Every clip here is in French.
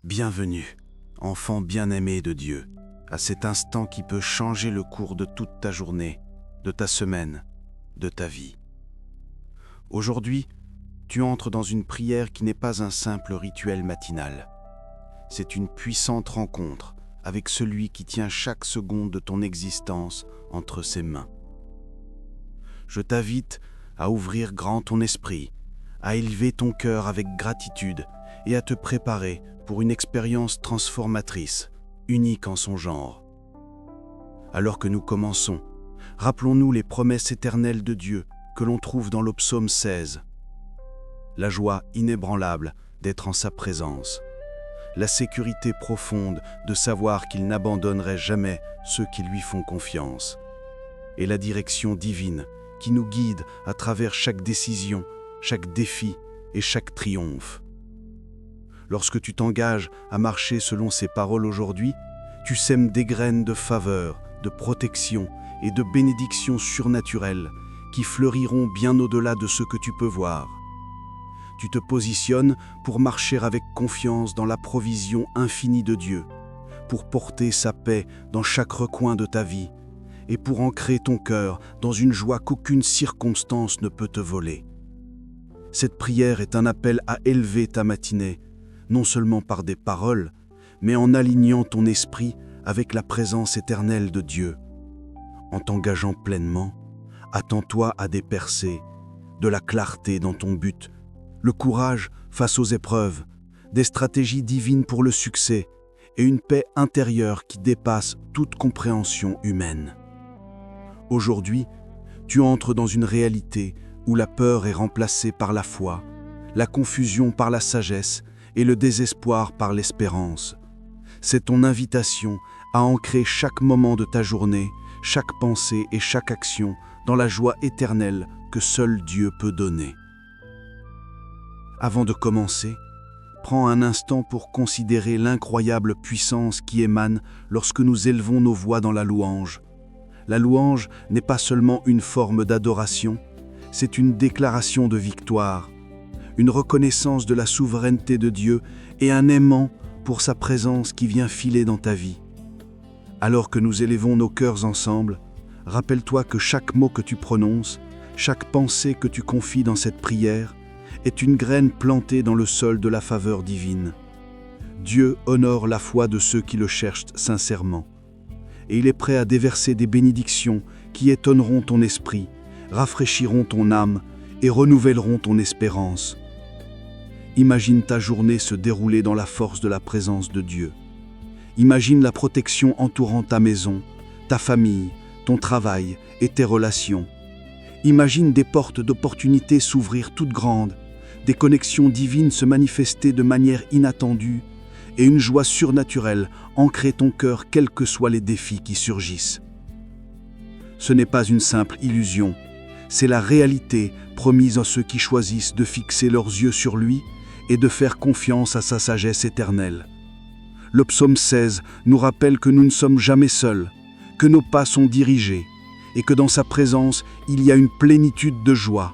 Bienvenue, enfant bien-aimé de Dieu, à cet instant qui peut changer le cours de toute ta journée, de ta semaine, de ta vie. Aujourd'hui, tu entres dans une prière qui n'est pas un simple rituel matinal. C'est une puissante rencontre avec celui qui tient chaque seconde de ton existence entre ses mains. Je t'invite à ouvrir grand ton esprit, à élever ton cœur avec gratitude et à te préparer pour une expérience transformatrice, unique en son genre. Alors que nous commençons, rappelons-nous les promesses éternelles de Dieu que l'on trouve dans le psaume 16. La joie inébranlable d'être en sa présence, la sécurité profonde de savoir qu'il n'abandonnerait jamais ceux qui lui font confiance, et la direction divine qui nous guide à travers chaque décision, chaque défi et chaque triomphe. Lorsque tu t'engages à marcher selon ces paroles aujourd'hui, tu sèmes des graines de faveur, de protection et de bénédiction surnaturelle qui fleuriront bien au-delà de ce que tu peux voir. Tu te positionnes pour marcher avec confiance dans la provision infinie de Dieu, pour porter sa paix dans chaque recoin de ta vie et pour ancrer ton cœur dans une joie qu'aucune circonstance ne peut te voler. Cette prière est un appel à élever ta matinée, non seulement par des paroles, mais en alignant ton esprit avec la présence éternelle de Dieu. En t'engageant pleinement, attends-toi à des percées, de la clarté dans ton but, le courage face aux épreuves, des stratégies divines pour le succès et une paix intérieure qui dépasse toute compréhension humaine. Aujourd'hui, tu entres dans une réalité où la peur est remplacée par la foi, la confusion par la sagesse et le désespoir par l'espérance. C'est ton invitation à ancrer chaque moment de ta journée, chaque pensée et chaque action dans la joie éternelle que seul Dieu peut donner. Avant de commencer, prends un instant pour considérer l'incroyable puissance qui émane lorsque nous élevons nos voix dans la louange. La louange n'est pas seulement une forme d'adoration, c'est une déclaration de victoire, une reconnaissance de la souveraineté de Dieu et un aimant pour sa présence qui vient filer dans ta vie. Alors que nous élevons nos cœurs ensemble, rappelle-toi que chaque mot que tu prononces, chaque pensée que tu confies dans cette prière, est une graine plantée dans le sol de la faveur divine. Dieu honore la foi de ceux qui le cherchent sincèrement, et il est prêt à déverser des bénédictions qui étonneront ton esprit, rafraîchiront ton âme et renouvelleront ton espérance. Imagine ta journée se dérouler dans la force de la présence de Dieu. Imagine la protection entourant ta maison, ta famille, ton travail et tes relations. Imagine des portes d'opportunités s'ouvrir toutes grandes, des connexions divines se manifester de manière inattendue et une joie surnaturelle ancrer ton cœur quels que soient les défis qui surgissent. Ce n'est pas une simple illusion, c'est la réalité promise à ceux qui choisissent de fixer leurs yeux sur lui et de faire confiance à sa sagesse éternelle. Le psaume 16 nous rappelle que nous ne sommes jamais seuls, que nos pas sont dirigés et que dans sa présence, il y a une plénitude de joie.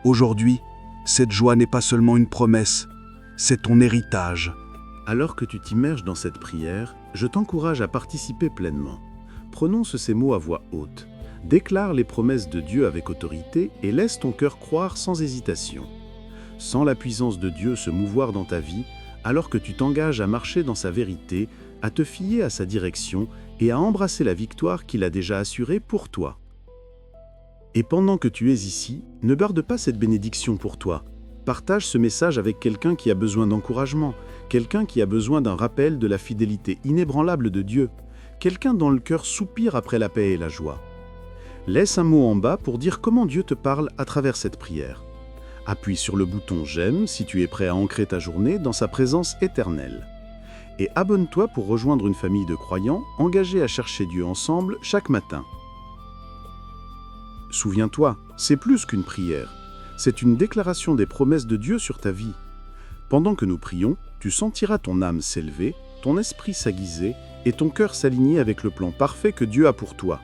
Aujourd'hui, cette joie n'est pas seulement une promesse, c'est ton héritage. Alors que tu t'immerges dans cette prière, je t'encourage à participer pleinement. Prononce ces mots à voix haute. Déclare les promesses de Dieu avec autorité et laisse ton cœur croire sans hésitation. Sens la puissance de Dieu se mouvoir dans ta vie alors que tu t'engages à marcher dans sa vérité, à te fier à sa direction et à embrasser la victoire qu'il a déjà assurée pour toi. Et pendant que tu es ici, ne garde pas cette bénédiction pour toi. Partage ce message avec quelqu'un qui a besoin d'encouragement, quelqu'un qui a besoin d'un rappel de la fidélité inébranlable de Dieu, quelqu'un dont le cœur soupire après la paix et la joie. Laisse un mot en bas pour dire comment Dieu te parle à travers cette prière. Appuie sur le bouton « J'aime » si tu es prêt à ancrer ta journée dans sa présence éternelle. Et abonne-toi pour rejoindre une famille de croyants engagés à chercher Dieu ensemble chaque matin. Souviens-toi, c'est plus qu'une prière. C'est une déclaration des promesses de Dieu sur ta vie. Pendant que nous prions, tu sentiras ton âme s'élever, ton esprit s'aiguiser et ton cœur s'aligner avec le plan parfait que Dieu a pour toi.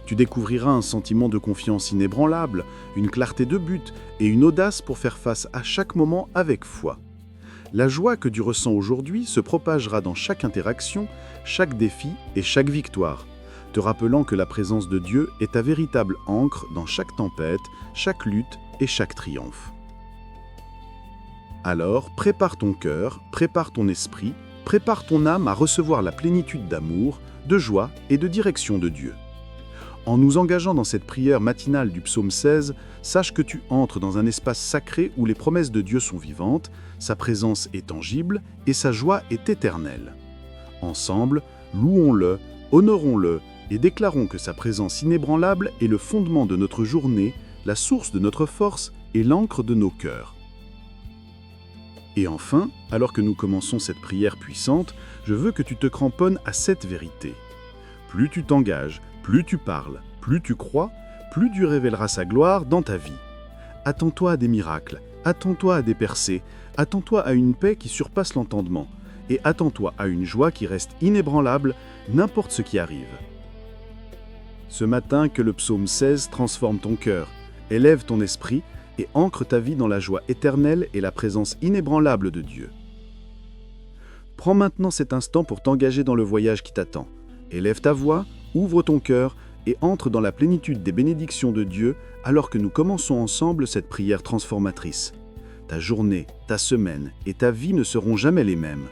Tu découvriras un sentiment de confiance inébranlable, une clarté de but et une audace pour faire face à chaque moment avec foi. La joie que tu ressens aujourd'hui se propagera dans chaque interaction, chaque défi et chaque victoire, te rappelant que la présence de Dieu est ta véritable ancre dans chaque tempête, chaque lutte et chaque triomphe. Alors, prépare ton cœur, prépare ton esprit, prépare ton âme à recevoir la plénitude d'amour, de joie et de direction de Dieu. En nous engageant dans cette prière matinale du psaume 16, sache que tu entres dans un espace sacré où les promesses de Dieu sont vivantes, sa présence est tangible et sa joie est éternelle. Ensemble, louons-le, honorons-le et déclarons que sa présence inébranlable est le fondement de notre journée, la source de notre force et l'encre de nos cœurs. Et enfin, alors que nous commençons cette prière puissante, je veux que tu te cramponnes à cette vérité. Plus tu t'engages, plus tu parles, plus tu crois, plus Dieu révélera sa gloire dans ta vie. Attends-toi à des miracles, attends-toi à des percées, attends-toi à une paix qui surpasse l'entendement, et attends-toi à une joie qui reste inébranlable, n'importe ce qui arrive. Ce matin, que le psaume 16 transforme ton cœur, élève ton esprit et ancre ta vie dans la joie éternelle et la présence inébranlable de Dieu. Prends maintenant cet instant pour t'engager dans le voyage qui t'attend. Élève ta voix, ouvre ton cœur et entre dans la plénitude des bénédictions de Dieu alors que nous commençons ensemble cette prière transformatrice. Ta journée, ta semaine et ta vie ne seront jamais les mêmes.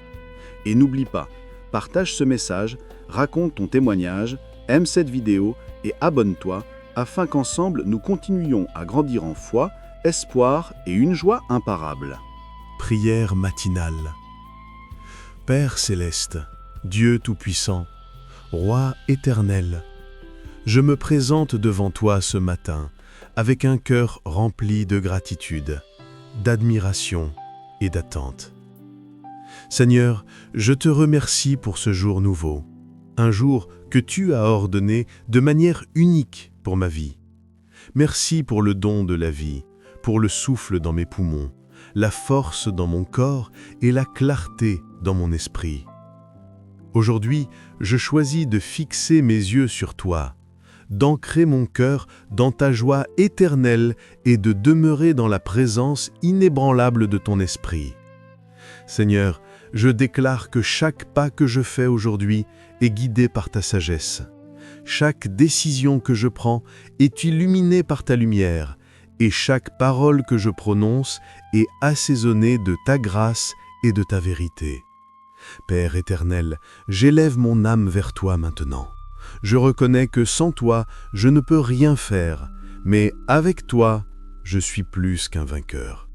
Et n'oublie pas, partage ce message, raconte ton témoignage, aime cette vidéo et abonne-toi afin qu'ensemble nous continuions à grandir en foi, espoir et une joie imparable. Prière matinale. Père céleste, Dieu tout-puissant, Roi éternel, je me présente devant toi ce matin avec un cœur rempli de gratitude, d'admiration et d'attente. Seigneur, je te remercie pour ce jour nouveau, un jour que tu as ordonné de manière unique pour ma vie. Merci pour le don de la vie, pour le souffle dans mes poumons, la force dans mon corps et la clarté dans mon esprit. Aujourd'hui, je choisis de fixer mes yeux sur toi, d'ancrer mon cœur dans ta joie éternelle et de demeurer dans la présence inébranlable de ton esprit. Seigneur, je déclare que chaque pas que je fais aujourd'hui est guidé par ta sagesse. Chaque décision que je prends est illuminée par ta lumière, et chaque parole que je prononce est assaisonnée de ta grâce et de ta vérité. Père éternel, j'élève mon âme vers toi maintenant. Je reconnais que sans toi, je ne peux rien faire, mais avec toi, je suis plus qu'un vainqueur.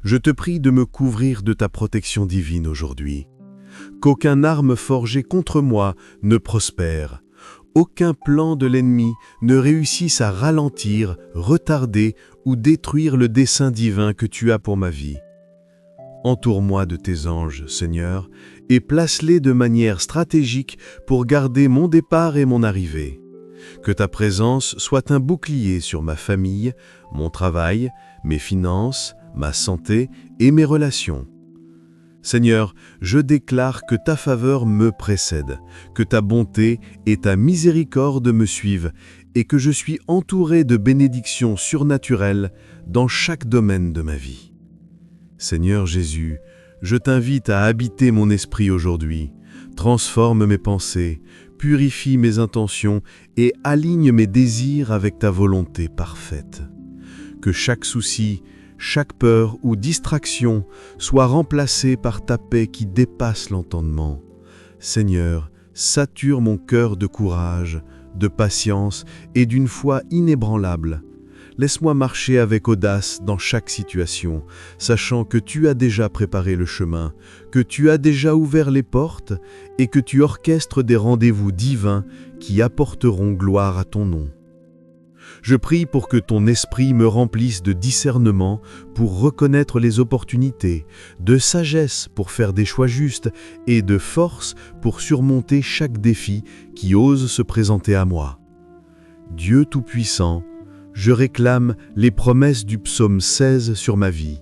Je te prie de me couvrir de ta protection divine aujourd'hui. Qu'aucune arme forgée contre moi ne prospère. Aucun plan de l'ennemi ne réussisse à ralentir, retarder ou détruire le dessein divin que tu as pour ma vie. Entoure-moi de tes anges, Seigneur, et place-les de manière stratégique pour garder mon départ et mon arrivée. Que ta présence soit un bouclier sur ma famille, mon travail, mes finances, ma santé et mes relations. Seigneur, je déclare que ta faveur me précède, que ta bonté et ta miséricorde me suivent et que je suis entouré de bénédictions surnaturelles dans chaque domaine de ma vie. Seigneur Jésus, je t'invite à habiter mon esprit aujourd'hui, transforme mes pensées, purifie mes intentions et aligne mes désirs avec ta volonté parfaite. Que chaque souci, chaque peur ou distraction soit remplacée par ta paix qui dépasse l'entendement. Seigneur, sature mon cœur de courage, de patience et d'une foi inébranlable. Laisse-moi marcher avec audace dans chaque situation, sachant que tu as déjà préparé le chemin, que tu as déjà ouvert les portes et que tu orchestres des rendez-vous divins qui apporteront gloire à ton nom. Je prie pour que ton esprit me remplisse de discernement pour reconnaître les opportunités, de sagesse pour faire des choix justes et de force pour surmonter chaque défi qui ose se présenter à moi. Dieu Tout-Puissant, je réclame les promesses du psaume 16 sur ma vie.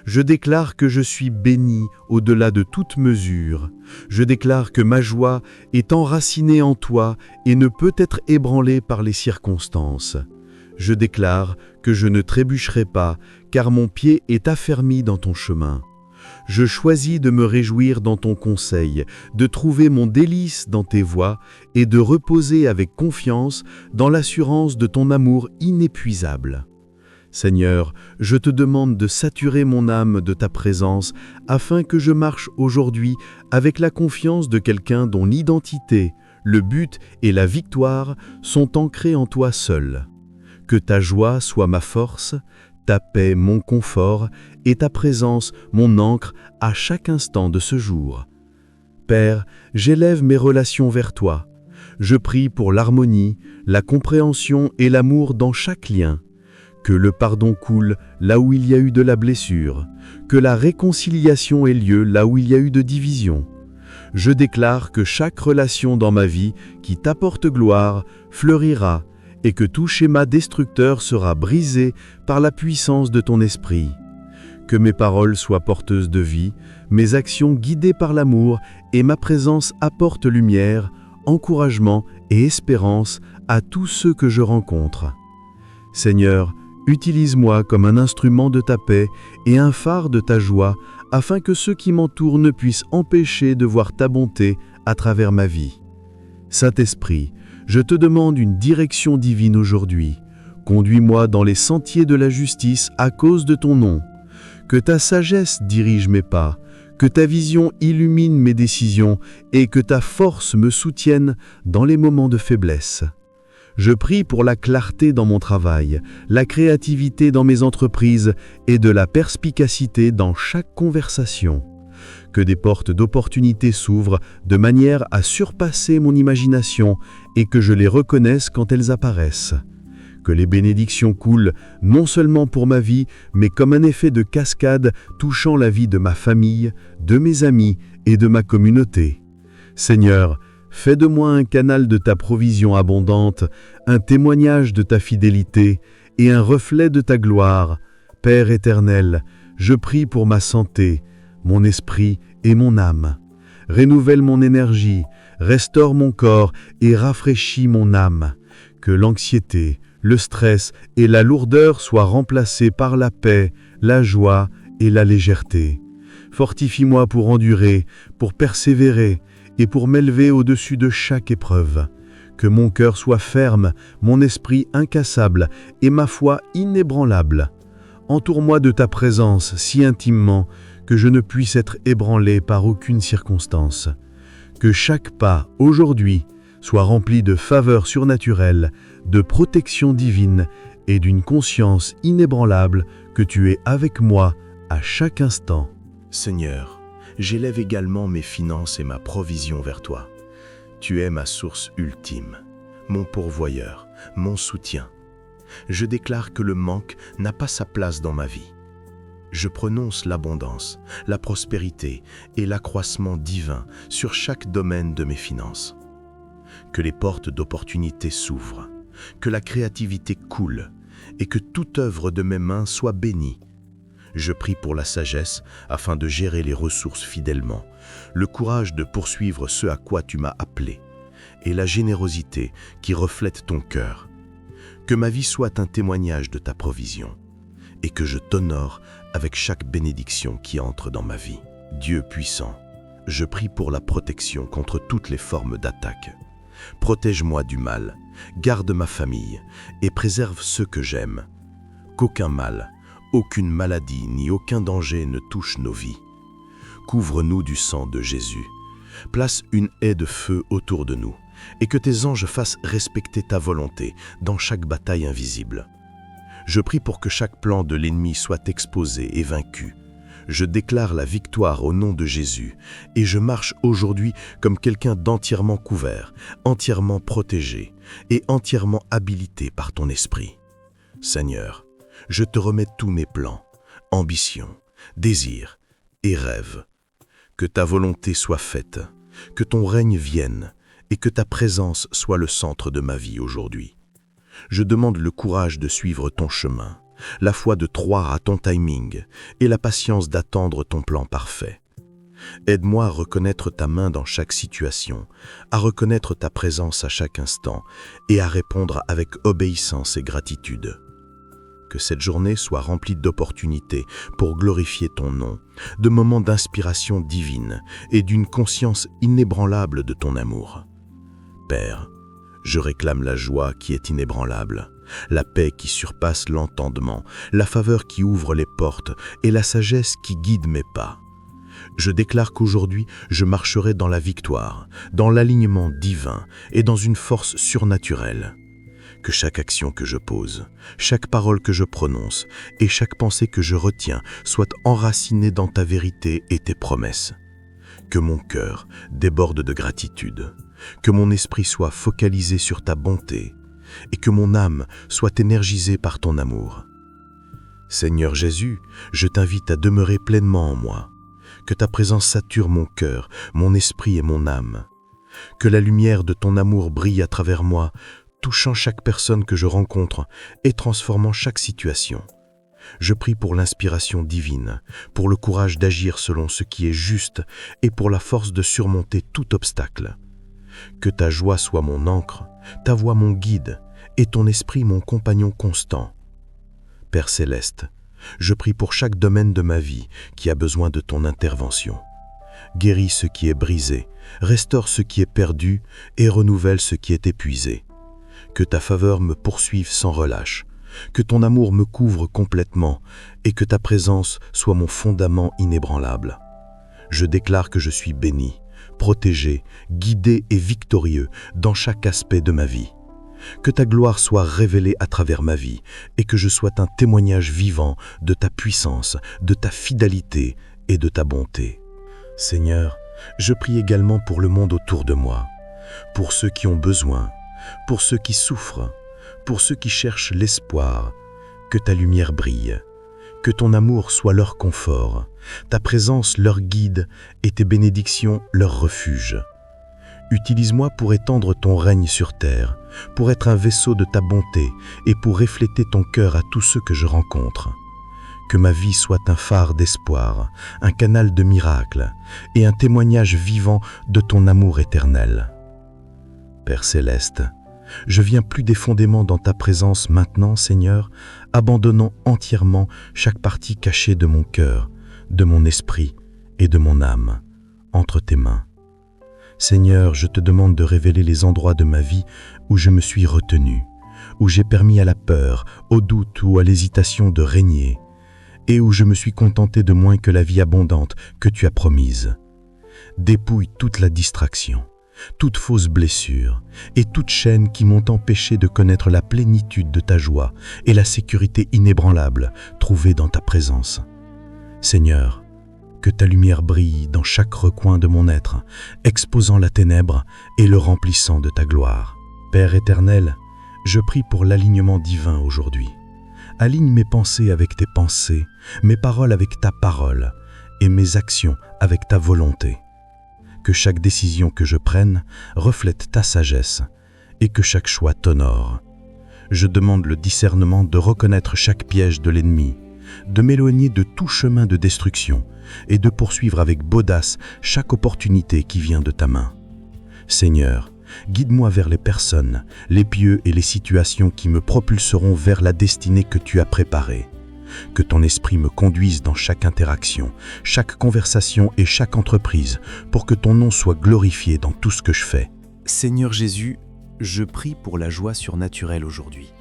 Je déclare que je suis béni au-delà de toute mesure. Je déclare que ma joie est enracinée en toi et ne peut être ébranlée par les circonstances. Je déclare que je ne trébucherai pas, car mon pied est affermi dans ton chemin. Je choisis de me réjouir dans ton conseil, de trouver mon délice dans tes voies et de reposer avec confiance dans l'assurance de ton amour inépuisable. Seigneur, je te demande de saturer mon âme de ta présence afin que je marche aujourd'hui avec la confiance de quelqu'un dont l'identité, le but et la victoire sont ancrés en toi seul. Que ta joie soit ma force, ta paix mon confort et ta présence mon ancre à chaque instant de ce jour. Père, j'élève mes relations vers toi. Je prie pour l'harmonie, la compréhension et l'amour dans chaque lien. Que le pardon coule là où il y a eu de la blessure, que la réconciliation ait lieu là où il y a eu de division. Je déclare que chaque relation dans ma vie qui t'apporte gloire fleurira et que tout schéma destructeur sera brisé par la puissance de ton esprit. Que mes paroles soient porteuses de vie, mes actions guidées par l'amour et ma présence apporte lumière, encouragement et espérance à tous ceux que je rencontre. Seigneur, utilise-moi comme un instrument de ta paix et un phare de ta joie, afin que ceux qui m'entourent ne puissent empêcher de voir ta bonté à travers ma vie. Saint-Esprit, je te demande une direction divine aujourd'hui. Conduis-moi dans les sentiers de la justice à cause de ton nom. Que ta sagesse dirige mes pas, que ta vision illumine mes décisions et que ta force me soutienne dans les moments de faiblesse. Je prie pour la clarté dans mon travail, la créativité dans mes entreprises et de la perspicacité dans chaque conversation. Que des portes d'opportunités s'ouvrent de manière à surpasser mon imagination et que je les reconnaisse quand elles apparaissent. Que les bénédictions coulent non seulement pour ma vie, mais comme un effet de cascade touchant la vie de ma famille, de mes amis et de ma communauté. Seigneur, fais de moi un canal de ta provision abondante, un témoignage de ta fidélité et un reflet de ta gloire. Père éternel, je prie pour ma santé, mon esprit et mon âme. Renouvelle mon énergie, restaure mon corps et rafraîchis mon âme. Que l'anxiété, le stress et la lourdeur soient remplacés par la paix, la joie et la légèreté. Fortifie-moi pour endurer, pour persévérer et pour m'élever au-dessus de chaque épreuve. Que mon cœur soit ferme, mon esprit incassable et ma foi inébranlable. Entoure-moi de ta présence si intimement que je ne puisse être ébranlé par aucune circonstance. Que chaque pas, aujourd'hui, soit rempli de faveurs surnaturelles, de protection divine et d'une conscience inébranlable que tu es avec moi à chaque instant. Seigneur, j'élève également mes finances et ma provision vers toi. Tu es ma source ultime, mon pourvoyeur, mon soutien. Je déclare que le manque n'a pas sa place dans ma vie. Je prononce l'abondance, la prospérité et l'accroissement divin sur chaque domaine de mes finances. Que les portes d'opportunité s'ouvrent, que la créativité coule et que toute œuvre de mes mains soit bénie. Je prie pour la sagesse afin de gérer les ressources fidèlement, le courage de poursuivre ce à quoi tu m'as appelé et la générosité qui reflète ton cœur. Que ma vie soit un témoignage de ta provision et que je t'honore avec chaque bénédiction qui entre dans ma vie. Dieu puissant, je prie pour la protection contre toutes les formes d'attaque. Protège-moi du mal, garde ma famille et préserve ceux que j'aime. Qu'aucun mal, aucune maladie ni aucun danger ne touche nos vies. Couvre-nous du sang de Jésus. Place une haie de feu autour de nous et que tes anges fassent respecter ta volonté dans chaque bataille invisible. Je prie pour que chaque plan de l'ennemi soit exposé et vaincu. Je déclare la victoire au nom de Jésus et je marche aujourd'hui comme quelqu'un d'entièrement couvert, entièrement protégé et entièrement habilité par ton esprit. Seigneur, je te remets tous mes plans, ambitions, désirs et rêves. Que ta volonté soit faite, que ton règne vienne et que ta présence soit le centre de ma vie aujourd'hui. Je demande le courage de suivre ton chemin, la foi de croire à ton timing et la patience d'attendre ton plan parfait. Aide-moi à reconnaître ta main dans chaque situation, à reconnaître ta présence à chaque instant et à répondre avec obéissance et gratitude. Que cette journée soit remplie d'opportunités pour glorifier ton nom, de moments d'inspiration divine et d'une conscience inébranlable de ton amour. Père, je réclame la joie qui est inébranlable, la paix qui surpasse l'entendement, la faveur qui ouvre les portes et la sagesse qui guide mes pas. Je déclare qu'aujourd'hui, je marcherai dans la victoire, dans l'alignement divin et dans une force surnaturelle. Que chaque action que je pose, chaque parole que je prononce et chaque pensée que je retiens soit enracinée dans ta vérité et tes promesses. Que mon cœur déborde de gratitude, que mon esprit soit focalisé sur ta bonté et que mon âme soit énergisée par ton amour. Seigneur Jésus, je t'invite à demeurer pleinement en moi. Que ta présence sature mon cœur, mon esprit et mon âme. Que la lumière de ton amour brille à travers moi, touchant chaque personne que je rencontre et transformant chaque situation. Je prie pour l'inspiration divine, pour le courage d'agir selon ce qui est juste et pour la force de surmonter tout obstacle. Que ta joie soit mon ancre, ta voix mon guide et ton esprit mon compagnon constant. Père céleste, je prie pour chaque domaine de ma vie qui a besoin de ton intervention. Guéris ce qui est brisé, restaure ce qui est perdu et renouvelle ce qui est épuisé. Que ta faveur me poursuive sans relâche, que ton amour me couvre complètement et que ta présence soit mon fondament inébranlable. Je déclare que je suis béni, protégé, guidé et victorieux dans chaque aspect de ma vie. Que ta gloire soit révélée à travers ma vie et que je sois un témoignage vivant de ta puissance, de ta fidélité et de ta bonté. Seigneur, je prie également pour le monde autour de moi, pour ceux qui ont besoin, pour ceux qui souffrent, pour ceux qui cherchent l'espoir. Que ta lumière brille, que ton amour soit leur confort, ta présence leur guide et tes bénédictions leur refuge. Utilise-moi pour étendre ton règne sur terre, pour être un vaisseau de ta bonté et pour refléter ton cœur à tous ceux que je rencontre. Que ma vie soit un phare d'espoir, un canal de miracles et un témoignage vivant de ton amour éternel. Père céleste, je viens plus défondément dans ta présence maintenant, Seigneur, abandonnant entièrement chaque partie cachée de mon cœur, de mon esprit et de mon âme, entre tes mains. Seigneur, je te demande de révéler les endroits de ma vie où je me suis retenu, où j'ai permis à la peur, au doute ou à l'hésitation de régner, et où je me suis contenté de moins que la vie abondante que tu as promise. Dépouille toute la distraction, toute fausse blessure et toute chaîne qui m'ont empêché de connaître la plénitude de ta joie et la sécurité inébranlable trouvée dans ta présence. Seigneur, que ta lumière brille dans chaque recoin de mon être, exposant la ténèbre et le remplissant de ta gloire. Père éternel, je prie pour l'alignement divin aujourd'hui. Aligne mes pensées avec tes pensées, mes paroles avec ta parole et mes actions avec ta volonté. Que chaque décision que je prenne reflète ta sagesse et que chaque choix t'honore. Je demande le discernement de reconnaître chaque piège de l'ennemi, de m'éloigner de tout chemin de destruction et de poursuivre avec audace chaque opportunité qui vient de ta main. Seigneur, guide-moi vers les personnes, les lieux et les situations qui me propulseront vers la destinée que tu as préparée. Que ton esprit me conduise dans chaque interaction, chaque conversation et chaque entreprise pour que ton nom soit glorifié dans tout ce que je fais. Seigneur Jésus, je prie pour la joie surnaturelle aujourd'hui.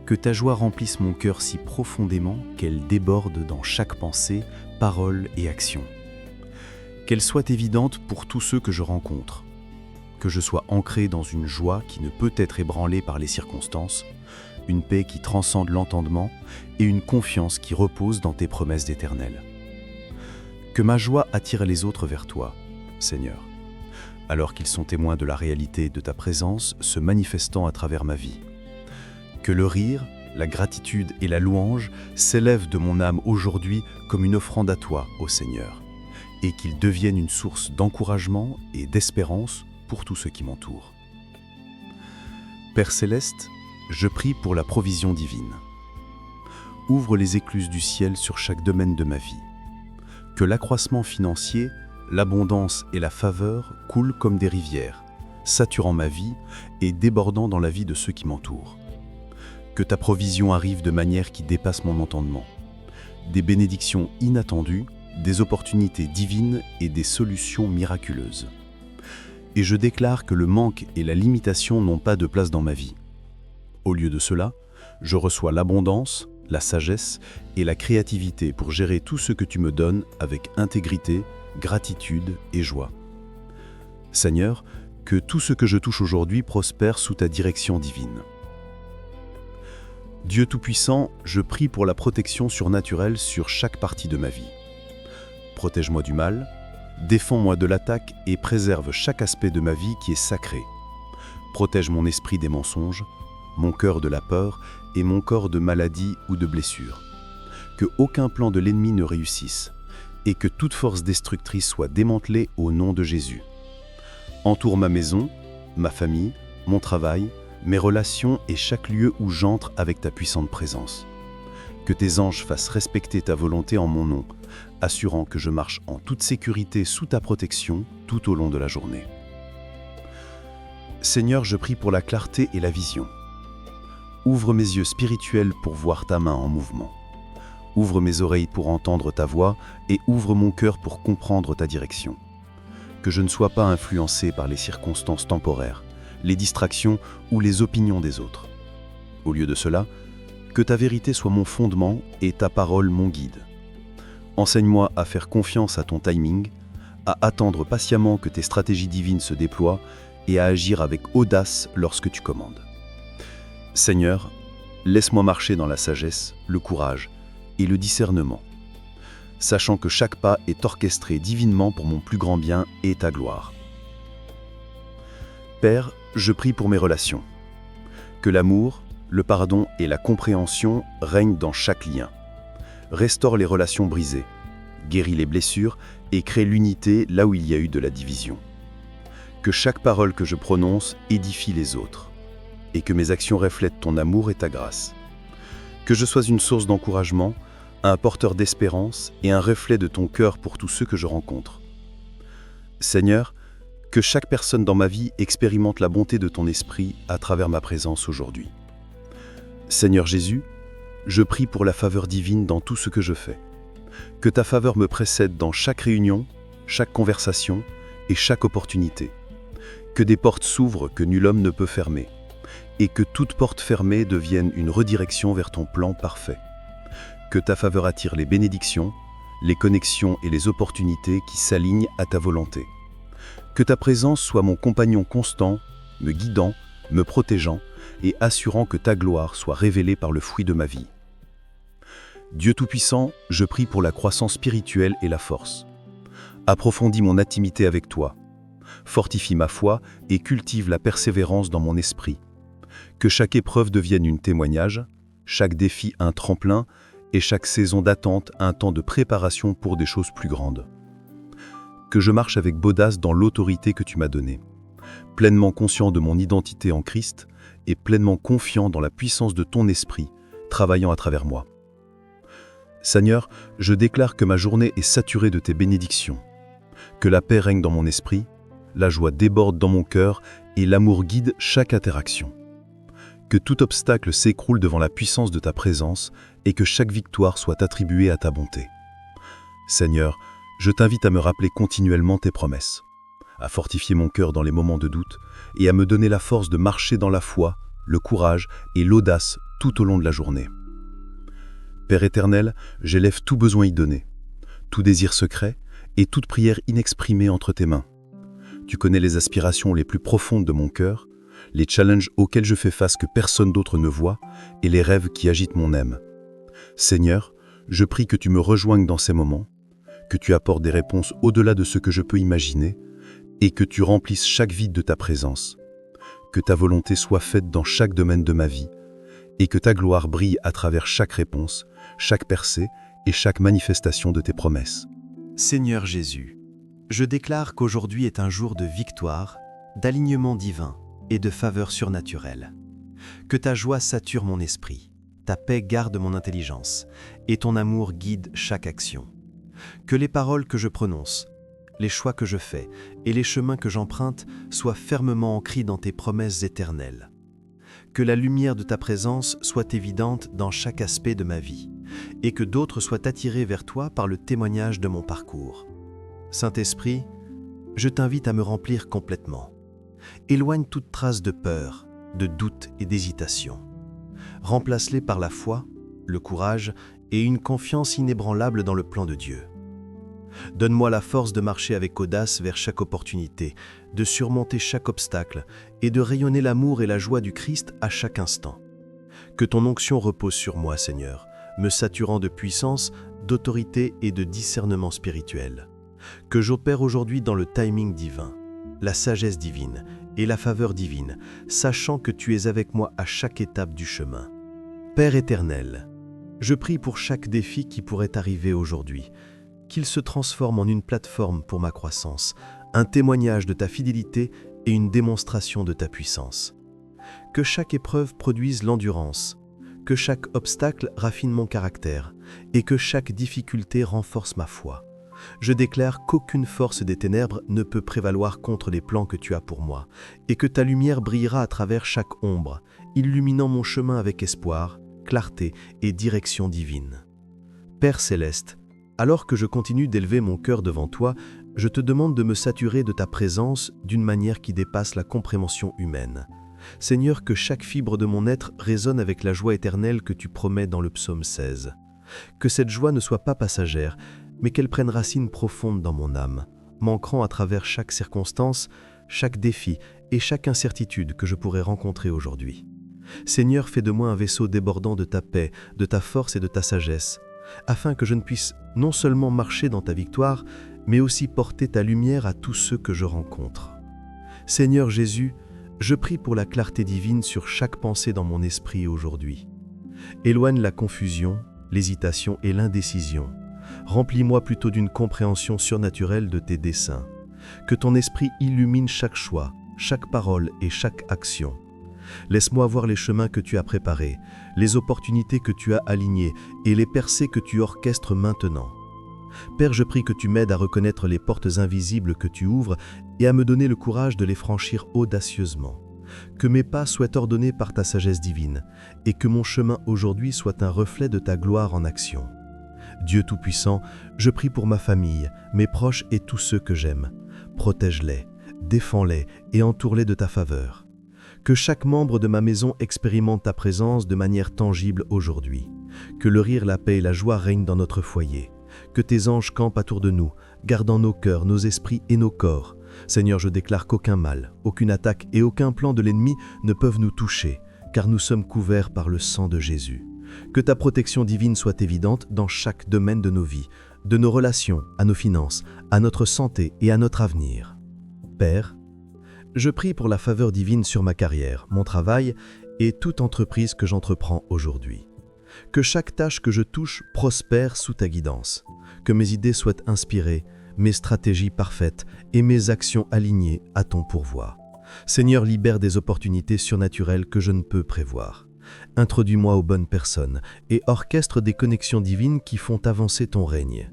Que ta joie remplisse mon cœur si profondément qu'elle déborde dans chaque pensée, parole et action. Qu'elle soit évidente pour tous ceux que je rencontre. Que je sois ancré dans une joie qui ne peut être ébranlée par les circonstances, une paix qui transcende l'entendement et une confiance qui repose dans tes promesses d'éternel. Que ma joie attire les autres vers toi, Seigneur, alors qu'ils sont témoins de la réalité de ta présence se manifestant à travers ma vie. Que le rire, la gratitude et la louange s'élèvent de mon âme aujourd'hui comme une offrande à toi, ô Seigneur, et qu'ils deviennent une source d'encouragement et d'espérance pour tous ceux qui m'entourent. Père céleste, je prie pour la provision divine. Ouvre les écluses du ciel sur chaque domaine de ma vie. Que l'accroissement financier, l'abondance et la faveur coulent comme des rivières, saturant ma vie et débordant dans la vie de ceux qui m'entourent. Que ta provision arrive de manière qui dépasse mon entendement. Des bénédictions inattendues, des opportunités divines et des solutions miraculeuses. Et je déclare que le manque et la limitation n'ont pas de place dans ma vie. Au lieu de cela, je reçois l'abondance, la sagesse et la créativité pour gérer tout ce que tu me donnes avec intégrité, gratitude et joie. Seigneur, que tout ce que je touche aujourd'hui prospère sous ta direction divine. Dieu Tout-Puissant, je prie pour la protection surnaturelle sur chaque partie de ma vie. Protège-moi du mal, défends-moi de l'attaque et préserve chaque aspect de ma vie qui est sacré. Protège mon esprit des mensonges, mon cœur de la peur et mon corps de maladie ou de blessure. Que aucun plan de l'ennemi ne réussisse et que toute force destructrice soit démantelée au nom de Jésus. Entoure ma maison, ma famille, mon travail, mes relations et chaque lieu où j'entre avec ta puissante présence. Que tes anges fassent respecter ta volonté en mon nom, assurant que je marche en toute sécurité sous ta protection tout au long de la journée. Seigneur, je prie pour la clarté et la vision. Ouvre mes yeux spirituels pour voir ta main en mouvement. Ouvre mes oreilles pour entendre ta voix et ouvre mon cœur pour comprendre ta direction. Que je ne sois pas influencé par les circonstances temporaires, les distractions ou les opinions des autres. Au lieu de cela, que ta vérité soit mon fondement et ta parole mon guide. Enseigne-moi à faire confiance à ton timing, à attendre patiemment que tes stratégies divines se déploient et à agir avec audace lorsque tu commandes. Seigneur, laisse-moi marcher dans la sagesse, le courage et le discernement, sachant que chaque pas est orchestré divinement pour mon plus grand bien et ta gloire. Père, je prie pour mes relations. Que l'amour, le pardon et la compréhension règnent dans chaque lien. Restaure les relations brisées, guéris les blessures et crée l'unité là où il y a eu de la division. Que chaque parole que je prononce édifie les autres et que mes actions reflètent ton amour et ta grâce. Que je sois une source d'encouragement, un porteur d'espérance et un reflet de ton cœur pour tous ceux que je rencontre. Seigneur, que chaque personne dans ma vie expérimente la bonté de ton esprit à travers ma présence aujourd'hui. Seigneur Jésus, je prie pour la faveur divine dans tout ce que je fais. Que ta faveur me précède dans chaque réunion, chaque conversation et chaque opportunité. Que des portes s'ouvrent que nul homme ne peut fermer. Et que toute porte fermée devienne une redirection vers ton plan parfait. Que ta faveur attire les bénédictions, les connexions et les opportunités qui s'alignent à ta volonté. Que ta présence soit mon compagnon constant, me guidant, me protégeant et assurant que ta gloire soit révélée par le fruit de ma vie. Dieu Tout-Puissant, je prie pour la croissance spirituelle et la force. Approfondis mon intimité avec toi. Fortifie ma foi et cultive la persévérance dans mon esprit. Que chaque épreuve devienne un témoignage, chaque défi un tremplin et chaque saison d'attente un temps de préparation pour des choses plus grandes. Que je marche avec audace dans l'autorité que tu m'as donnée, pleinement conscient de mon identité en Christ et pleinement confiant dans la puissance de ton esprit, travaillant à travers moi. Seigneur, je déclare que ma journée est saturée de tes bénédictions, que la paix règne dans mon esprit, la joie déborde dans mon cœur et l'amour guide chaque interaction. Que tout obstacle s'écroule devant la puissance de ta présence et que chaque victoire soit attribuée à ta bonté. Seigneur, je t'invite à me rappeler continuellement tes promesses, à fortifier mon cœur dans les moments de doute et à me donner la force de marcher dans la foi, le courage et l'audace tout au long de la journée. Père éternel, j'élève tout besoin y donné, tout désir secret et toute prière inexprimée entre tes mains. Tu connais les aspirations les plus profondes de mon cœur, les challenges auxquels je fais face que personne d'autre ne voit et les rêves qui agitent mon âme. Seigneur, je prie que tu me rejoignes dans ces moments, que tu apportes des réponses au-delà de ce que je peux imaginer et que tu remplisses chaque vide de ta présence. Que ta volonté soit faite dans chaque domaine de ma vie et que ta gloire brille à travers chaque réponse, chaque percée et chaque manifestation de tes promesses. Seigneur Jésus, je déclare qu'aujourd'hui est un jour de victoire, d'alignement divin et de faveur surnaturelle. Que ta joie sature mon esprit, ta paix garde mon intelligence et ton amour guide chaque action. Que les paroles que je prononce, les choix que je fais et les chemins que j'emprunte soient fermement ancrés dans tes promesses éternelles. Que la lumière de ta présence soit évidente dans chaque aspect de ma vie, et que d'autres soient attirés vers toi par le témoignage de mon parcours. Saint-Esprit, je t'invite à me remplir complètement. Éloigne toute trace de peur, de doute et d'hésitation. Remplace-les par la foi, le courage et une confiance inébranlable dans le plan de Dieu. Donne-moi la force de marcher avec audace vers chaque opportunité, de surmonter chaque obstacle et de rayonner l'amour et la joie du Christ à chaque instant. Que ton onction repose sur moi, Seigneur, me saturant de puissance, d'autorité et de discernement spirituel. Que j'opère aujourd'hui dans le timing divin, la sagesse divine et la faveur divine, sachant que tu es avec moi à chaque étape du chemin. Père éternel, je prie pour chaque défi qui pourrait arriver aujourd'hui, qu'il se transforme en une plateforme pour ma croissance, un témoignage de ta fidélité et une démonstration de ta puissance. Que chaque épreuve produise l'endurance, que chaque obstacle raffine mon caractère et que chaque difficulté renforce ma foi. Je déclare qu'aucune force des ténèbres ne peut prévaloir contre les plans que tu as pour moi et que ta lumière brillera à travers chaque ombre, illuminant mon chemin avec espoir, clarté et direction divine. Père céleste, alors que je continue d'élever mon cœur devant toi, je te demande de me saturer de ta présence d'une manière qui dépasse la compréhension humaine. Seigneur, que chaque fibre de mon être résonne avec la joie éternelle que tu promets dans le psaume 16. Que cette joie ne soit pas passagère, mais qu'elle prenne racine profonde dans mon âme, m'ancrant à travers chaque circonstance, chaque défi et chaque incertitude que je pourrais rencontrer aujourd'hui. Seigneur, fais de moi un vaisseau débordant de ta paix, de ta force et de ta sagesse, afin que je ne puisse non seulement marcher dans ta victoire, mais aussi porter ta lumière à tous ceux que je rencontre. Seigneur Jésus, je prie pour la clarté divine sur chaque pensée dans mon esprit aujourd'hui. Éloigne la confusion, l'hésitation et l'indécision. Remplis-moi plutôt d'une compréhension surnaturelle de tes desseins. Que ton esprit illumine chaque choix, chaque parole et chaque action. Laisse-moi voir les chemins que tu as préparés, les opportunités que tu as alignées et les percées que tu orchestres maintenant. Père, je prie que tu m'aides à reconnaître les portes invisibles que tu ouvres et à me donner le courage de les franchir audacieusement. Que mes pas soient ordonnés par ta sagesse divine et que mon chemin aujourd'hui soit un reflet de ta gloire en action. Dieu Tout-Puissant, je prie pour ma famille, mes proches et tous ceux que j'aime. Protège-les, défends-les et entoure-les de ta faveur. Que chaque membre de ma maison expérimente ta présence de manière tangible aujourd'hui. Que le rire, la paix et la joie règnent dans notre foyer. Que tes anges campent autour de nous, gardant nos cœurs, nos esprits et nos corps. Seigneur, je déclare qu'aucun mal, aucune attaque et aucun plan de l'ennemi ne peuvent nous toucher, car nous sommes couverts par le sang de Jésus. Que ta protection divine soit évidente dans chaque domaine de nos vies, de nos relations, à nos finances, à notre santé et à notre avenir. Père, je prie pour la faveur divine sur ma carrière, mon travail et toute entreprise que j'entreprends aujourd'hui. Que chaque tâche que je touche prospère sous ta guidance. Que mes idées soient inspirées, mes stratégies parfaites et mes actions alignées à ton pourvoi. Seigneur, libère des opportunités surnaturelles que je ne peux prévoir. Introduis-moi aux bonnes personnes et orchestre des connexions divines qui font avancer ton règne.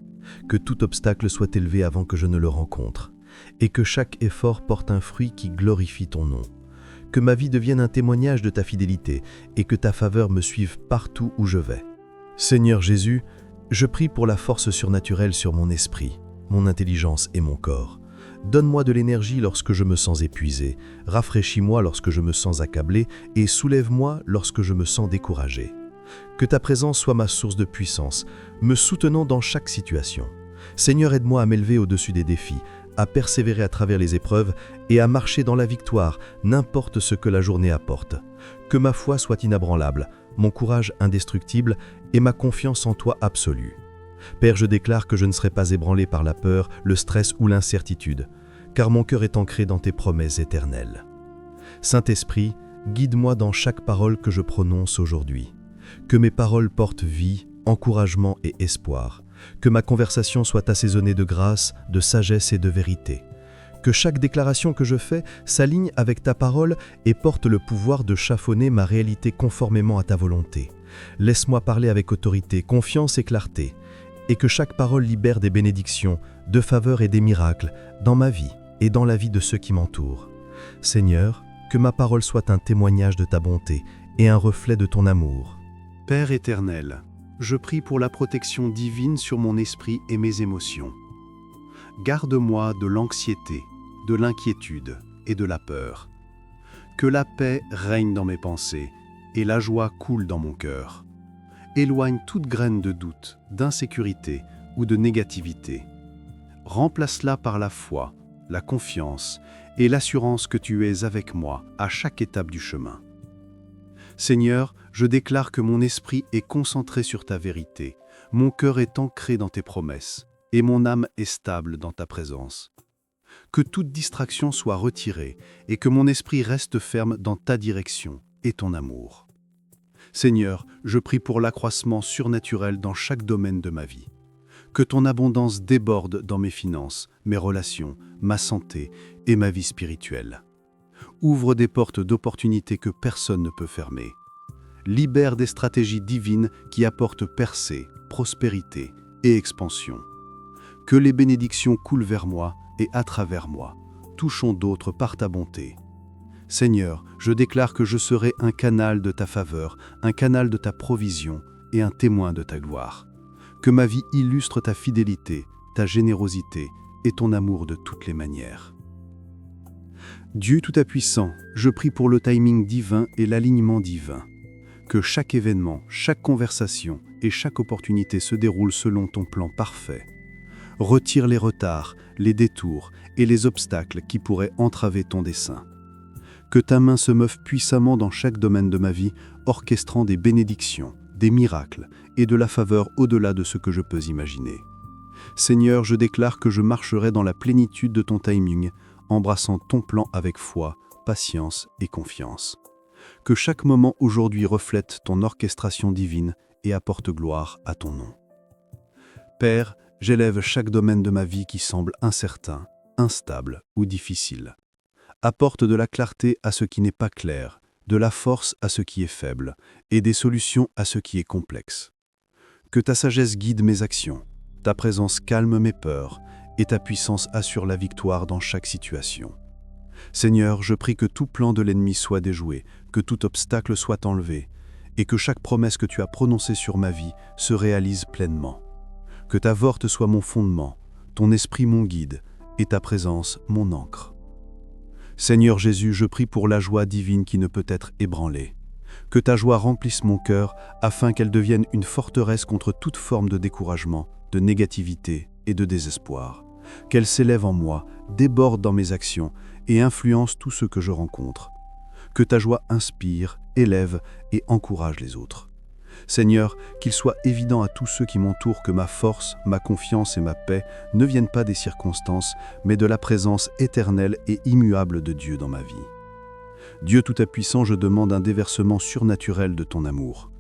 Que tout obstacle soit élevé avant que je ne le rencontre, et que chaque effort porte un fruit qui glorifie ton nom. Que ma vie devienne un témoignage de ta fidélité et que ta faveur me suive partout où je vais. Seigneur Jésus, je prie pour la force surnaturelle sur mon esprit, mon intelligence et mon corps. Donne-moi de l'énergie lorsque je me sens épuisé, rafraîchis-moi lorsque je me sens accablé et soulève-moi lorsque je me sens découragé. Que ta présence soit ma source de puissance, me soutenant dans chaque situation. Seigneur, aide-moi à m'élever au-dessus des défis, à persévérer à travers les épreuves et à marcher dans la victoire, n'importe ce que la journée apporte. Que ma foi soit inébranlable, mon courage indestructible et ma confiance en toi absolue. Père, je déclare que je ne serai pas ébranlé par la peur, le stress ou l'incertitude, car mon cœur est ancré dans tes promesses éternelles. Saint-Esprit, guide-moi dans chaque parole que je prononce aujourd'hui. Que mes paroles portent vie, encouragement et espoir. Que ma conversation soit assaisonnée de grâce, de sagesse et de vérité. Que chaque déclaration que je fais s'aligne avec ta parole et porte le pouvoir de chaffonner ma réalité conformément à ta volonté. Laisse-moi parler avec autorité, confiance et clarté, et que chaque parole libère des bénédictions, de faveurs et des miracles dans ma vie et dans la vie de ceux qui m'entourent. Seigneur, que ma parole soit un témoignage de ta bonté et un reflet de ton amour. Père éternel, je prie pour la protection divine sur mon esprit et mes émotions. Garde-moi de l'anxiété, de l'inquiétude et de la peur. Que la paix règne dans mes pensées et la joie coule dans mon cœur. Éloigne toute graine de doute, d'insécurité ou de négativité. Remplace-la par la foi, la confiance et l'assurance que tu es avec moi à chaque étape du chemin. Seigneur, je déclare que mon esprit est concentré sur ta vérité, mon cœur est ancré dans tes promesses et mon âme est stable dans ta présence. Que toute distraction soit retirée et que mon esprit reste ferme dans ta direction et ton amour. Seigneur, je prie pour l'accroissement surnaturel dans chaque domaine de ma vie. Que ton abondance déborde dans mes finances, mes relations, ma santé et ma vie spirituelle. Ouvre des portes d'opportunités que personne ne peut fermer. Libère des stratégies divines qui apportent percée, prospérité et expansion. Que les bénédictions coulent vers moi et à travers moi, touchant d'autres par ta bonté. Seigneur, je déclare que je serai un canal de ta faveur, un canal de ta provision et un témoin de ta gloire. Que ma vie illustre ta fidélité, ta générosité et ton amour de toutes les manières. Dieu Tout-Puissant, je prie pour le timing divin et l'alignement divin. Que chaque événement, chaque conversation et chaque opportunité se déroule selon ton plan parfait. Retire les retards, les détours et les obstacles qui pourraient entraver ton dessein. Que ta main se meuve puissamment dans chaque domaine de ma vie, orchestrant des bénédictions, des miracles et de la faveur au-delà de ce que je peux imaginer. Seigneur, je déclare que je marcherai dans la plénitude de ton timing, embrassant ton plan avec foi, patience et confiance. Que chaque moment aujourd'hui reflète ton orchestration divine et apporte gloire à ton nom. Père, j'élève chaque domaine de ma vie qui semble incertain, instable ou difficile. Apporte de la clarté à ce qui n'est pas clair, de la force à ce qui est faible, et des solutions à ce qui est complexe. Que ta sagesse guide mes actions, ta présence calme mes peurs, et ta puissance assure la victoire dans chaque situation. Seigneur, je prie que tout plan de l'ennemi soit déjoué, que tout obstacle soit enlevé, et que chaque promesse que tu as prononcée sur ma vie se réalise pleinement. Que ta vorte soit mon fondement, ton esprit mon guide, et ta présence mon ancre. Seigneur Jésus, je prie pour la joie divine qui ne peut être ébranlée. Que ta joie remplisse mon cœur afin qu'elle devienne une forteresse contre toute forme de découragement, de négativité et de désespoir. Qu'elle s'élève en moi, déborde dans mes actions et influence tous ceux que je rencontre. Que ta joie inspire, élève et encourage les autres. Seigneur, qu'il soit évident à tous ceux qui m'entourent que ma force, ma confiance et ma paix ne viennent pas des circonstances, mais de la présence éternelle et immuable de Dieu dans ma vie. Dieu Tout-Puissant, je demande un déversement surnaturel de ton amour.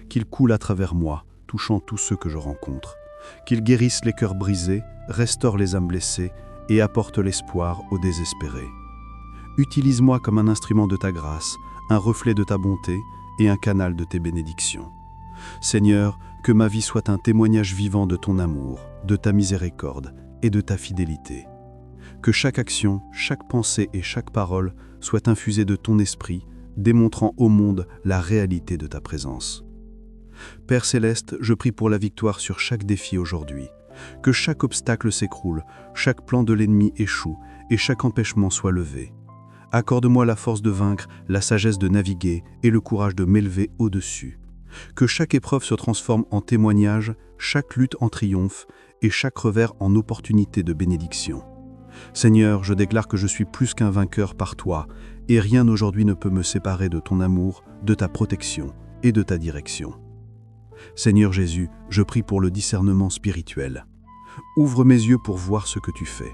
Qu'il coule à travers moi, touchant tous ceux que je rencontre. Qu'il guérisse les cœurs brisés, restaure les âmes blessées et apporte l'espoir aux désespérés. Utilise-moi comme un instrument de ta grâce, un reflet de ta bonté et un canal de tes bénédictions. Seigneur, que ma vie soit un témoignage vivant de ton amour, de ta miséricorde et de ta fidélité. Que chaque action, chaque pensée et chaque parole soient infusées de ton esprit, démontrant au monde la réalité de ta présence. Père Céleste, je prie pour la victoire sur chaque défi aujourd'hui. Que chaque obstacle s'écroule, chaque plan de l'ennemi échoue et chaque empêchement soit levé. Accorde-moi la force de vaincre, la sagesse de naviguer et le courage de m'élever au-dessus. Que chaque épreuve se transforme en témoignage, chaque lutte en triomphe et chaque revers en opportunité de bénédiction. Seigneur, je déclare que je suis plus qu'un vainqueur par toi et rien aujourd'hui ne peut me séparer de ton amour, de ta protection et de ta direction. Seigneur Jésus, je prie pour le discernement spirituel. Ouvre mes yeux pour voir ce que tu fais.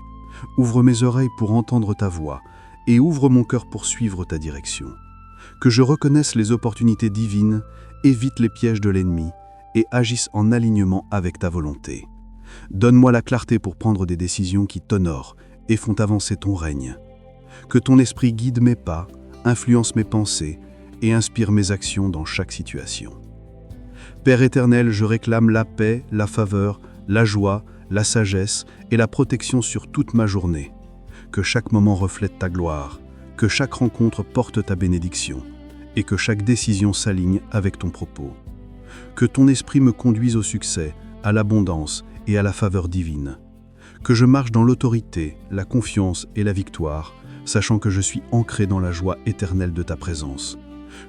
Ouvre mes oreilles pour entendre ta voix et ouvre mon cœur pour suivre ta direction. Que je reconnaisse les opportunités divines, évite les pièges de l'ennemi et agisse en alignement avec ta volonté. Donne-moi la clarté pour prendre des décisions qui t'honorent et font avancer ton règne. Que ton esprit guide mes pas, influence mes pensées et inspire mes actions dans chaque situation. Père éternel, je réclame la paix, la faveur, la joie, la sagesse et la protection sur toute ma journée. Que chaque moment reflète ta gloire, que chaque rencontre porte ta bénédiction et que chaque décision s'aligne avec ton propos. Que ton esprit me conduise au succès, à l'abondance et à la faveur divine. Que je marche dans l'autorité, la confiance et la victoire, sachant que je suis ancré dans la joie éternelle de ta présence.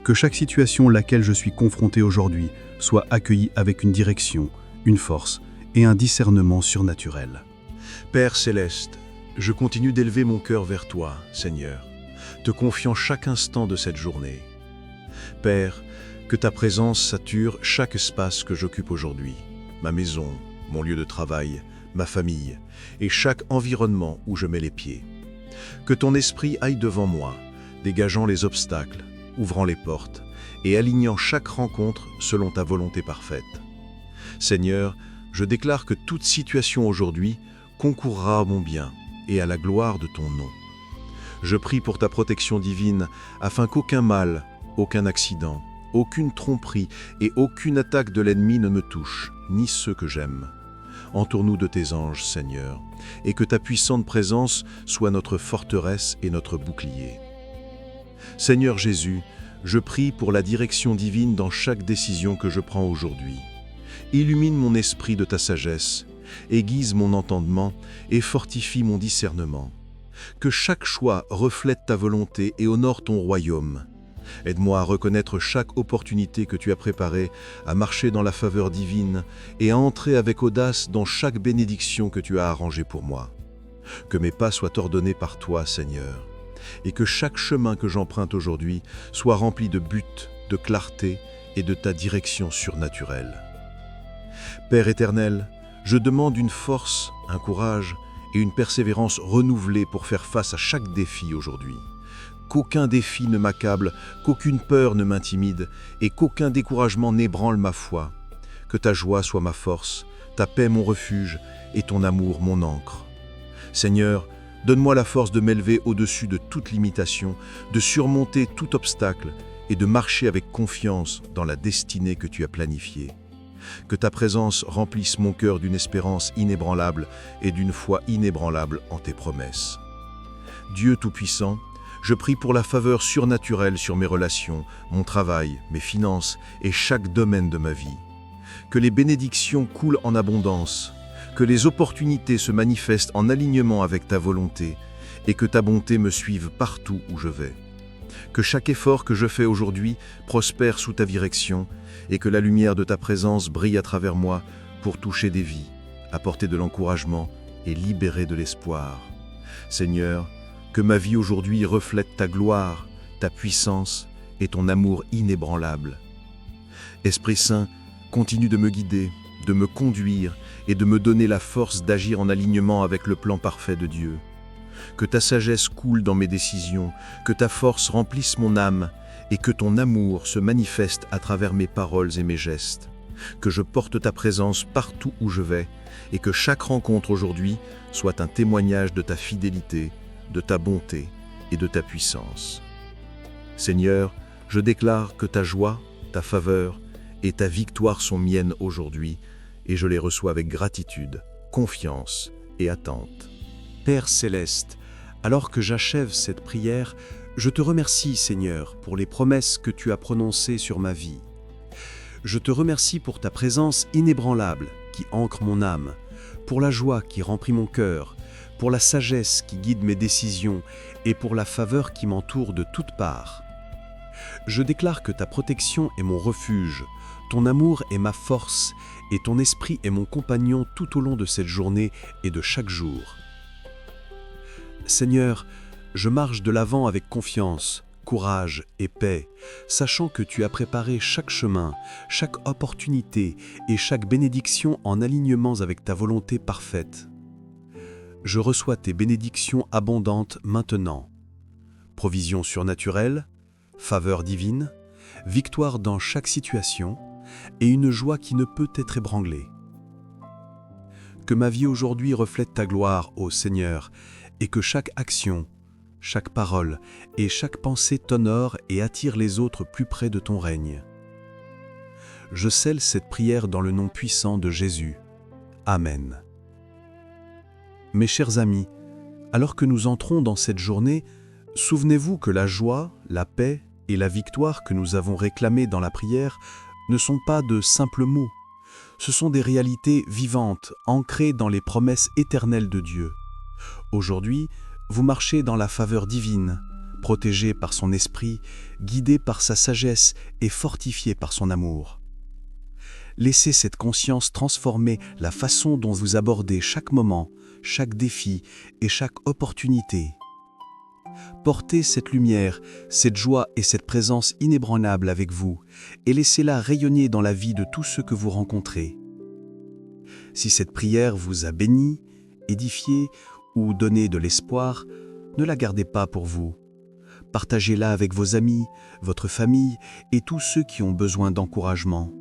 Que chaque situation à laquelle je suis confronté aujourd'hui soit accueillie avec une direction, une force et un discernement surnaturel. Père céleste, je continue d'élever mon cœur vers toi, Seigneur, te confiant chaque instant de cette journée. Père, que ta présence sature chaque espace que j'occupe aujourd'hui, ma maison, mon lieu de travail, ma famille et chaque environnement où je mets les pieds. Que ton esprit aille devant moi, dégageant les obstacles, ouvrant les portes et alignant chaque rencontre selon ta volonté parfaite. Seigneur, je déclare que toute situation aujourd'hui concourra à mon bien et à la gloire de ton nom. Je prie pour ta protection divine afin qu'aucun mal, aucun accident, aucune tromperie et aucune attaque de l'ennemi ne me touche, ni ceux que j'aime. Entoure-nous de tes anges, Seigneur, et que ta puissante présence soit notre forteresse et notre bouclier. Seigneur Jésus, je prie pour la direction divine dans chaque décision que je prends aujourd'hui. Illumine mon esprit de ta sagesse, aiguise mon entendement et fortifie mon discernement. Que chaque choix reflète ta volonté et honore ton royaume. Aide-moi à reconnaître chaque opportunité que tu as préparée, à marcher dans la faveur divine et à entrer avec audace dans chaque bénédiction que tu as arrangée pour moi. Que mes pas soient ordonnés par toi, Seigneur, et que chaque chemin que j'emprunte aujourd'hui soit rempli de buts, de clarté et de ta direction surnaturelle. Père éternel, je demande une force, un courage et une persévérance renouvelée pour faire face à chaque défi aujourd'hui. Qu'aucun défi ne m'accable, qu'aucune peur ne m'intimide et qu'aucun découragement n'ébranle ma foi. Que ta joie soit ma force, ta paix mon refuge et ton amour mon ancre. Seigneur, donne-moi la force de m'élever au-dessus de toute limitation, de surmonter tout obstacle et de marcher avec confiance dans la destinée que tu as planifiée. Que ta présence remplisse mon cœur d'une espérance inébranlable et d'une foi inébranlable en tes promesses. Dieu Tout-Puissant, je prie pour la faveur surnaturelle sur mes relations, mon travail, mes finances et chaque domaine de ma vie. Que les bénédictions coulent en abondance, que les opportunités se manifestent en alignement avec ta volonté et que ta bonté me suive partout où je vais. Que chaque effort que je fais aujourd'hui prospère sous ta direction et que la lumière de ta présence brille à travers moi pour toucher des vies, apporter de l'encouragement et libérer de l'espoir. Seigneur, que ma vie aujourd'hui reflète ta gloire, ta puissance et ton amour inébranlable. Esprit Saint, continue de me guider, de me conduire et de me donner la force d'agir en alignement avec le plan parfait de Dieu. Que ta sagesse coule dans mes décisions, que ta force remplisse mon âme et que ton amour se manifeste à travers mes paroles et mes gestes. Que je porte ta présence partout où je vais et que chaque rencontre aujourd'hui soit un témoignage de ta fidélité, de ta bonté et de ta puissance. Seigneur, je déclare que ta joie, ta faveur et ta victoire sont miennes aujourd'hui et je les reçois avec gratitude, confiance et attente. Père céleste, alors que j'achève cette prière, je te remercie, Seigneur, pour les promesses que tu as prononcées sur ma vie. Je te remercie pour ta présence inébranlable qui ancre mon âme, pour la joie qui remplit mon cœur, pour la sagesse qui guide mes décisions et pour la faveur qui m'entoure de toutes parts. Je déclare que ta protection est mon refuge, ton amour est ma force et ton esprit est mon compagnon tout au long de cette journée et de chaque jour. Seigneur, je marche de l'avant avec confiance, courage et paix, sachant que tu as préparé chaque chemin, chaque opportunité et chaque bénédiction en alignement avec ta volonté parfaite. Je reçois tes bénédictions abondantes maintenant. Provision surnaturelle, faveur divine, victoire dans chaque situation et une joie qui ne peut être ébranlée. Que ma vie aujourd'hui reflète ta gloire, ô Seigneur, et que chaque action, chaque parole et chaque pensée t'honore et attire les autres plus près de ton règne. Je scelle cette prière dans le nom puissant de Jésus. Amen. Mes chers amis, alors que nous entrons dans cette journée, Souvenez-vous que la joie, la paix et la victoire que nous avons réclamées dans la prière ne sont pas de simples mots. Ce sont des réalités vivantes, ancrées dans les promesses éternelles de Dieu. Aujourd'hui, vous marchez dans la faveur divine, protégé par son esprit, guidé par sa sagesse et fortifié par son amour. Laissez cette conscience transformer la façon dont vous abordez chaque moment, chaque défi et chaque opportunité. Portez cette lumière, cette joie et cette présence inébranlable avec vous et laissez-la rayonner dans la vie de tous ceux que vous rencontrez. Si cette prière vous a béni, édifié ou donné de l'espoir, ne la gardez pas pour vous. Partagez-la avec vos amis, votre famille et tous ceux qui ont besoin d'encouragement.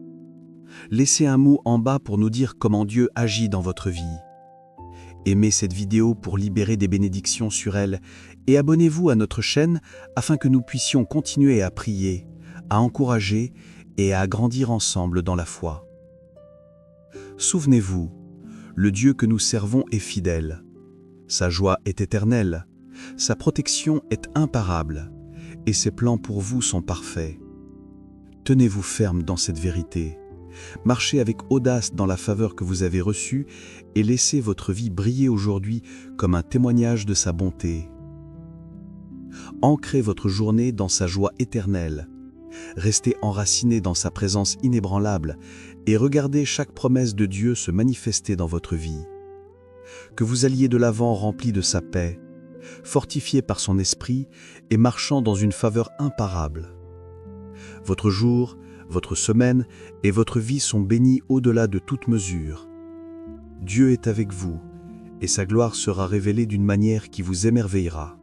Laissez un mot en bas pour nous dire comment Dieu agit dans votre vie. Aimez cette vidéo pour libérer des bénédictions sur elle et abonnez-vous à notre chaîne afin que nous puissions continuer à prier, à encourager et à grandir ensemble dans la foi. Souvenez-vous, le Dieu que nous servons est fidèle. Sa joie est éternelle, sa protection est imparable et ses plans pour vous sont parfaits. Tenez-vous ferme dans cette vérité. Marchez avec audace dans la faveur que vous avez reçue et laissez votre vie briller aujourd'hui comme un témoignage de sa bonté. Ancrez votre journée dans sa joie éternelle. Restez enraciné dans sa présence inébranlable et regardez chaque promesse de Dieu se manifester dans votre vie. Que vous alliez de l'avant rempli de sa paix, fortifié par son esprit et marchant dans une faveur imparable. Votre jour, votre semaine et votre vie sont bénis au-delà de toute mesure. Dieu est avec vous et sa gloire sera révélée d'une manière qui vous émerveillera.